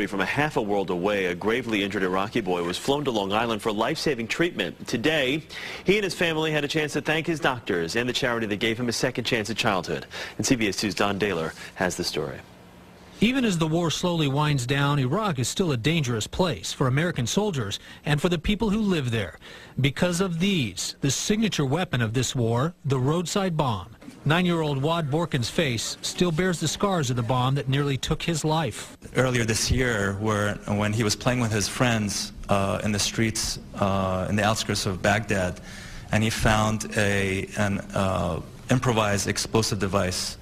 delivery from a half a world away, a gravely injured Iraqi boy was flown to Long Island for life-saving treatment. Today, he and his family had a chance to thank his doctors and the charity that gave him a second chance at childhood. And CBS 2's Don Daler has the story. Even as the war slowly winds down, Iraq is still a dangerous place for American soldiers and for the people who live there. Because of these, the signature weapon of this war, the roadside bomb. 9-year-old Wad Borkin's face still bears the scars of the bomb that nearly took his life. Earlier this year, when he was playing with his friends in the streets in the outskirts of Baghdad, and he found an improvised explosive device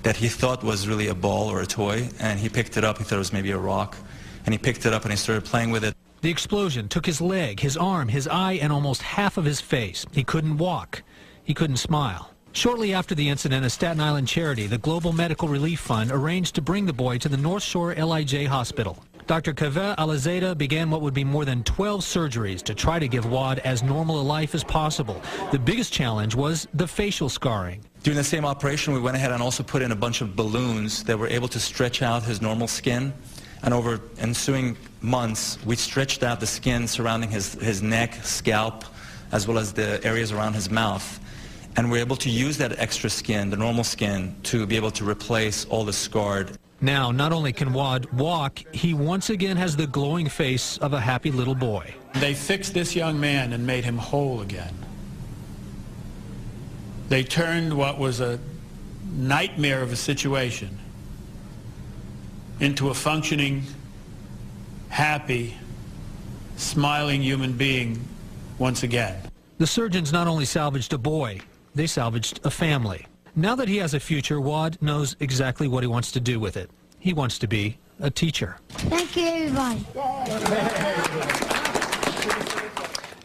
that he thought was really a ball or a toy, and he picked it up. He thought it was maybe a rock, and he picked it up and he started playing with it. The explosion took his leg, his arm, his eye, and almost half of his face. He couldn't walk. He couldn't smile. Shortly after the incident, a Staten Island charity, the Global Medical Relief Fund, arranged to bring the boy to the North Shore LIJ Hospital. Dr. Kaveh Alizadeh began what would be more than 12 surgeries to try to give Wad as normal a life as possible. The biggest challenge was the facial scarring. During the same operation, we went ahead and also put in a bunch of balloons that were able to stretch out his normal skin. And over ensuing months, we stretched out the skin surrounding his neck, scalp, as well as the areas around his mouth. And we're able to use that extra skin, the normal skin, to be able to replace all the scarred. Now, not only can Wad walk, he once again has the glowing face of a happy little boy. They fixed this young man and made him whole again. They turned what was a nightmare of a situation into a functioning, happy, smiling human being once again. The surgeons not only salvaged a boy, they salvaged a family. Now that he has a future, Wad knows exactly what he wants to do with it. He wants to be a teacher. Thank you, everybody.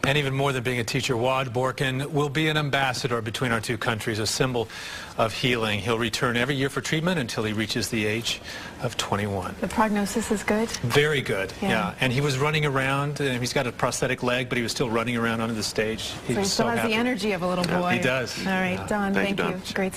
And even more than being a teacher, Wad Borkin will be an ambassador between our two countries, a symbol of healing. He'll return every year for treatment until he reaches the age of 21. The prognosis is good? Very good, yeah. And he was running around, and he's got a prosthetic leg, but he was still running around onto the stage. So he still has the energy of a little boy. He does. All right, Don, thank you. Don. Great.